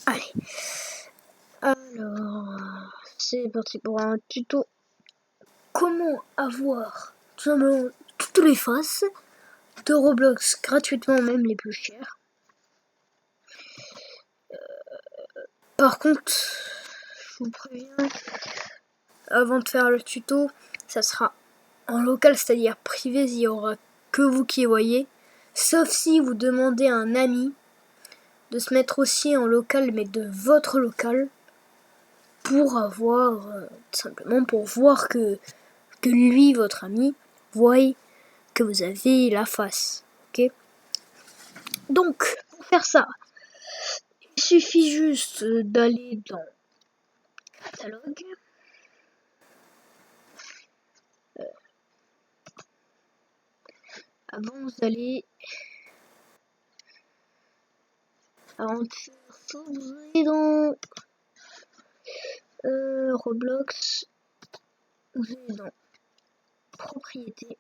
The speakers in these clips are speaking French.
Allez. Alors, c'est parti pour un tuto. Comment avoir tout simplement toutes les faces de Roblox gratuitement, même les plus chères. Par contre, je vous préviens, avant de faire le tuto, ça sera en local, c'est-à-dire privé, il n'y aura que vous qui voyez. Sauf si vous demandez à un ami de se mettre aussi en local, mais de votre local, pour avoir, simplement pour voir que lui, votre ami, voit que vous avez la face. Ok? Donc, pour faire ça, il suffit juste d'aller dans catalogue. Avant, vous allez avant de faire ça, vous allez dans Roblox, vous allez dans propriété,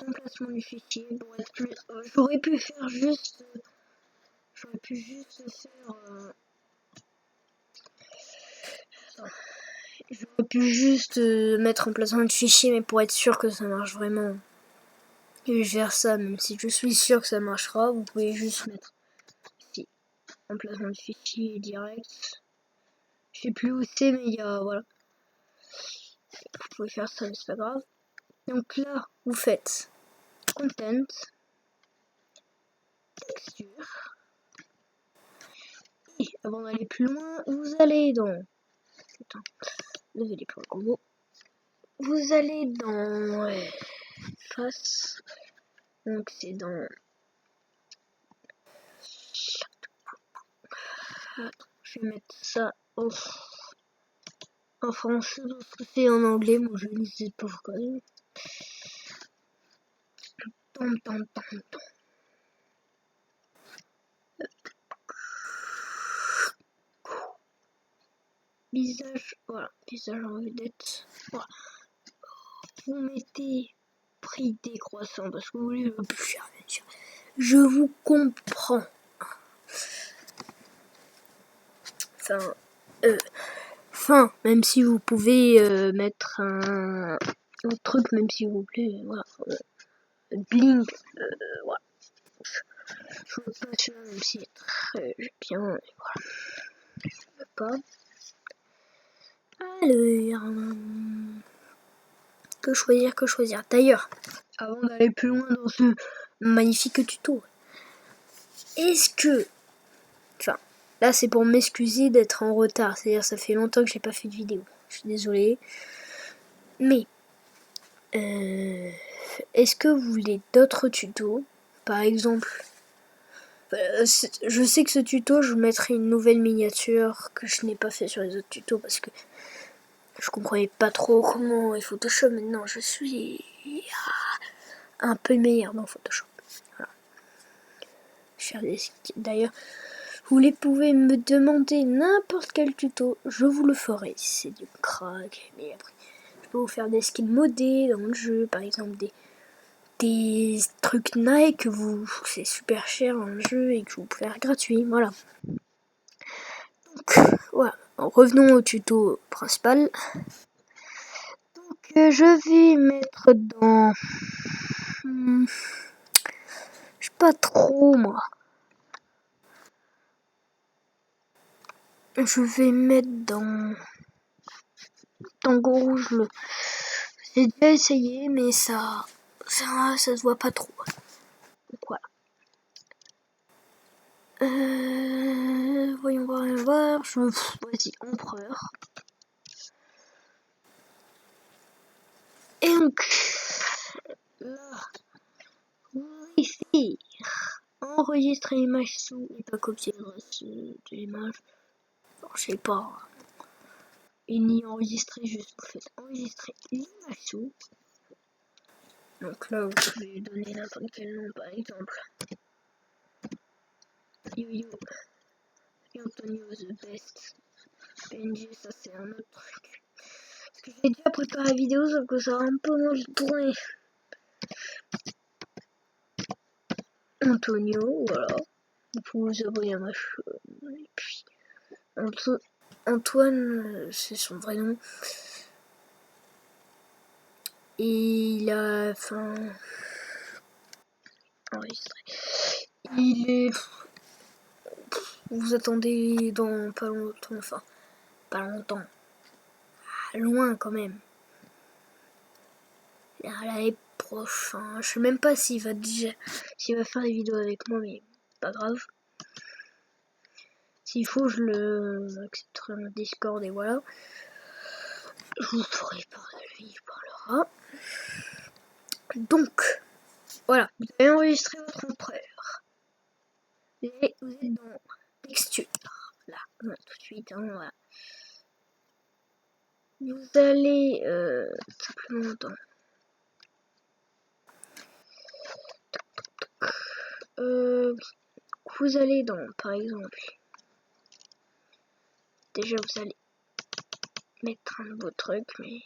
emplacement du fichier pour être plus. J'aurais pu juste faire. J'aurais pu juste mettre emplacement du fichier, mais pour être sûr que ça marche vraiment. Je vais faire ça, même si je suis sûr que ça marchera, vous pouvez juste mettre ici emplacement du fichier direct. Je sais plus où c'est, mais il y a voilà. Vous pouvez faire ça, mais c'est pas grave. Donc là, vous faites content, texture. Et avant d'aller plus loin, vous allez dans. Putain, désolé pour le combo. Vous allez dans face. Donc c'est dans. Je vais mettre ça en français parce que c'est en anglais. Moi je ne sais pas pourquoi. Visage, voilà, visage en vedette. Voilà. Vous mettez prix décroissant parce que vous voulez le plus cher, bien sûr. Je vous comprends. Enfin, même si vous pouvez mettre un truc, même si vous voulez, voilà. Blink, voilà. Je veux pas celui-là, même si est très bien, et voilà. Je veux pas. Alors, que choisir. D'ailleurs, avant d'aller plus loin dans ce magnifique tuto, est-ce que, enfin, là c'est pour m'excuser d'être en retard, c'est-à-dire ça fait longtemps que j'ai pas fait de vidéo, je suis désolé, mais est-ce que vous voulez d'autres tutos, par exemple, je sais que ce tuto je vous mettrai une nouvelle miniature que je n'ai pas fait sur les autres tutos parce que je comprenais pas trop comment est Photoshop. Maintenant je suis un peu meilleur dans Photoshop. Voilà. D'ailleurs, vous pouvez me demander n'importe quel tuto, je vous le ferai. C'est du crack, mais après, je peux vous faire des skins modés dans le jeu, par exemple des trucs Nike que c'est super cher dans le jeu et que vous pouvez faire gratuit. Voilà. Donc, voilà. Revenons au tuto principal. Donc, je vais mettre dans. Je sais pas trop, moi. Je vais mettre dans Tango Rouge. J'ai déjà essayé, mais ça se voit pas trop. Donc voilà. Voyons voir. Vas-y, empereur. Et donc, là, ici, enregistrer l'image sous et pas copier l'adresse de l'image. Je sais pas. Et ni enregistrer, juste vous faites enregistrer l'image sous. Donc là, vous pouvez donner n'importe quel nom, par exemple. Yo-yo. Antonio the best. PNG, ça c'est un autre truc. Parce que j'ai déjà préparé la vidéo, sauf que ça a un peu mal tourné. Antonio, voilà. vous pouvez vous abonner à ma chaîne. Et puis, Antoine, c'est son vrai nom. Et il a enregistré. Il est... Vous attendez dans pas longtemps, enfin, pas longtemps. Loin quand même. L'année prochaine, je sais même pas s'il va faire des vidéos avec moi, mais pas grave. S'il faut, je le accepterai mon Discord et voilà. Je vous ferai parler, il parlera. Donc, voilà, vous avez enregistré votre empereur. Et vous êtes dans texture. Là, tout de suite, hein, voilà. Vous allez simplement dans vous allez dans, par exemple, déjà vous allez mettre un nouveau truc, mais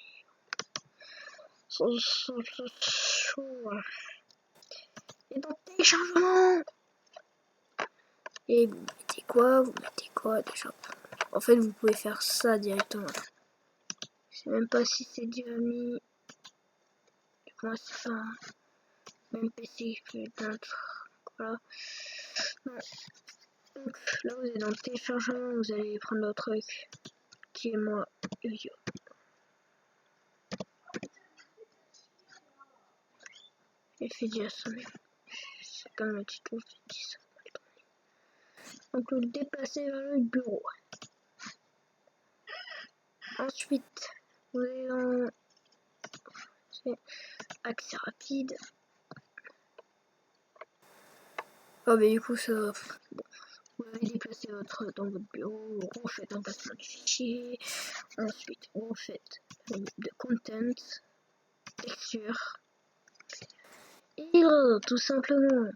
et dans téléchargement, et vous mettez quoi déjà. En fait, vous pouvez faire ça directement. Je sais même pas si c'est déjà mis. Moi, c'est pas même PC que je peux éteindre. Voilà. Non. Donc là, vous êtes dans le téléchargement, vous allez prendre le truc qui est moi, yo. Il fait déjà sonner. C'est comme le titre, fait 10. Donc le déplacer vers le bureau. Ensuite, vous allez dans accès rapide. Oh mais du coup ça. Bon. Vous allez déplacer dans votre bureau, vous faites un placement du fichier, ensuite vous faites de content, texture, et tout simplement,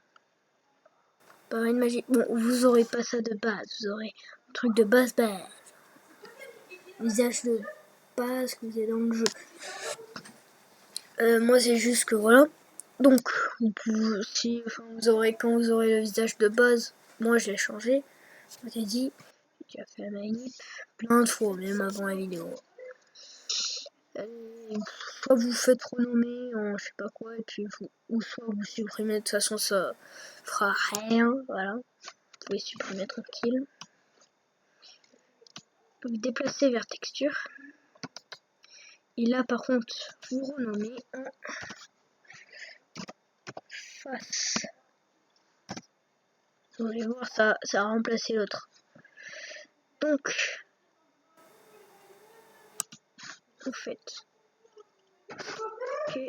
par une magie, bon vous aurez pas ça de base, vous aurez un truc de base, visage de base que vous avez dans le jeu. Moi c'est juste que voilà, donc vous pouvez, quand vous aurez le visage de base, moi je l'ai changé, je t'ai dit, j'ai fait la manip plein de fois, même avant la vidéo. Soit vous faites renommer en je sais pas quoi, et puis ou soit vous supprimez, de toute façon ça fera rien, voilà. Vous pouvez supprimer tranquille. Vous déplacez vers texture. Et là par contre, vous renommez en face. Vous allez voir, ça a remplacé l'autre. Donc, vous faites. Ok.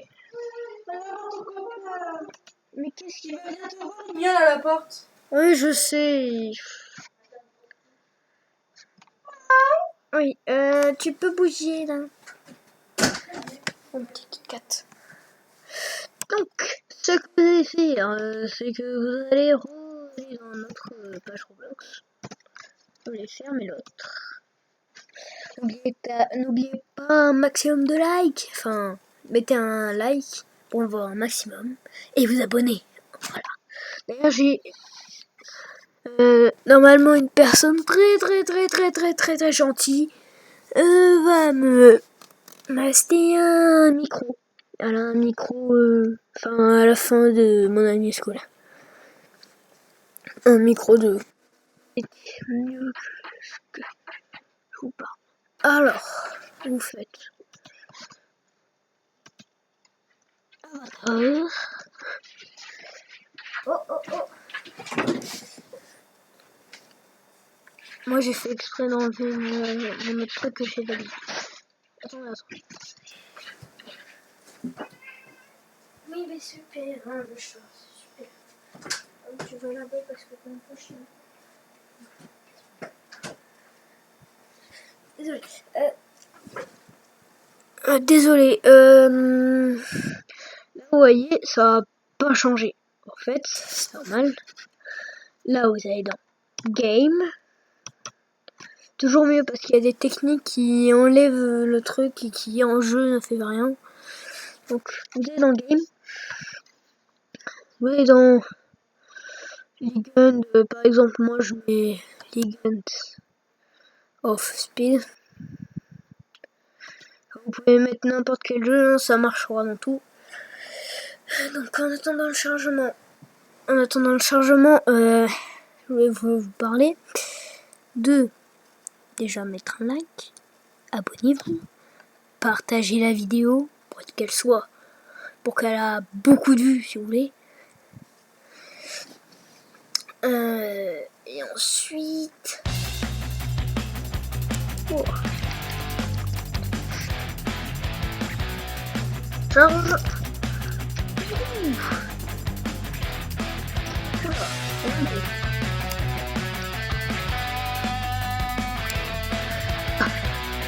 Mais qu'est-ce qu'il va dire? Viens à la porte. Oui, je sais. Oui, tu peux bouger là. Mon petit Kit-Kat. Donc, ce que vous allez faire, c'est que vous allez aller dans notre page Roblox. Vous allez fermer l'autre. N'oubliez pas un maximum de likes. Enfin, mettez un like pour voir un maximum. Et vous abonnez. Voilà. D'ailleurs, j'ai normalement une personne très gentille va m'acheter un micro. Elle a un micro, à la fin de mon année scolaire. Un micro de... mieux que ce que je vous parle. Alors, vous faites... Moi j'ai fait exprès d'enlever mon autre truc que j'ai validé. Attends. Oui mais super, hein, le chat, c'est super. Tu veux laver parce que t'es un peu chiant. Désolé. Là vous voyez, ça n'a pas changé. En fait, c'est normal. Là vous allez dans Game. Toujours mieux parce qu'il y a des techniques qui enlèvent le truc et qui en jeu ne fait rien. Donc vous allez dans Game. Vous allez dans Legend, par exemple, moi je mets Legend of Speed. Vous pouvez mettre n'importe quel jeu, hein, ça marchera dans tout. Donc en attendant le chargement, je vais vous parler de déjà mettre un like, abonnez-vous, partagez la vidéo pour qu'elle soit, pour qu'elle a beaucoup de vues si vous voulez. Et ensuite, oh. Charge.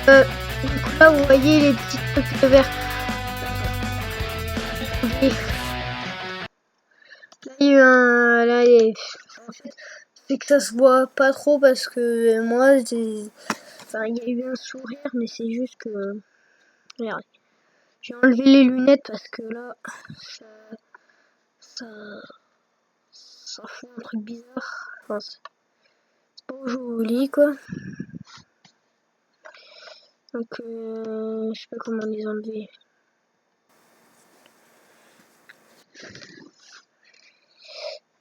Donc là vous voyez les petits trucs verts. Là il y a eu un... Là, en fait, c'est que ça se voit pas trop parce que moi enfin, il y a eu un sourire mais c'est juste que... Regardez. J'ai enlevé les lunettes parce que là ça fait un truc bizarre. Enfin, c'est pas joli quoi. Donc je sais pas comment les enlever.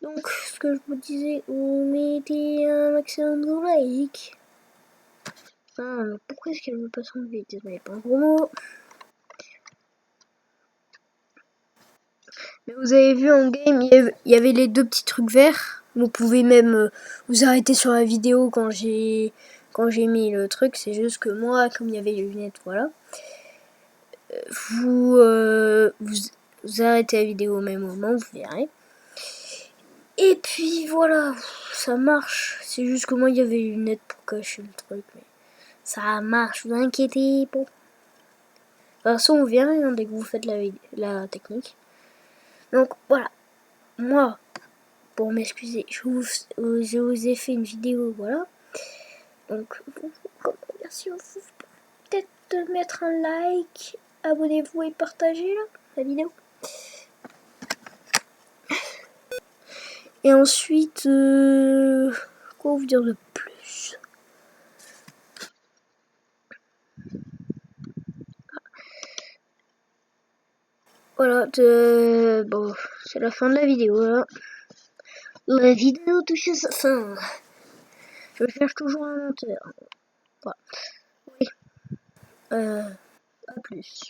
Donc ce que je vous disais, vous mettez un maximum de like. Ah, mais pourquoi est-ce qu'elle veut pas s'enlever? Désolé, pas un gros mot. Mais vous avez vu en game, il y avait les deux petits trucs verts. Vous pouvez même vous arrêter sur la vidéo quand j'ai mis le truc. C'est juste que moi, comme il y avait les lunettes, voilà. Vous arrêtez la vidéo au même moment, vous verrez. Et puis voilà, ça marche. C'est juste que moi, il y avait les lunettes pour cacher le truc. Mais ça marche, vous inquiétez pas. De toute façon, on verra hein, dès que vous faites la technique. Donc voilà, moi, pour m'excuser, je vous ai fait une vidéo, voilà. Donc, bien sûr, vous pouvez peut-être mettre un like, abonnez-vous et partagez la vidéo. Et ensuite, quoi vous dire de plus? Voilà, bon, c'est la fin de la vidéo là. La vidéo touche à sa fin. Je cherche toujours un monteur. Voilà. Oui. À plus.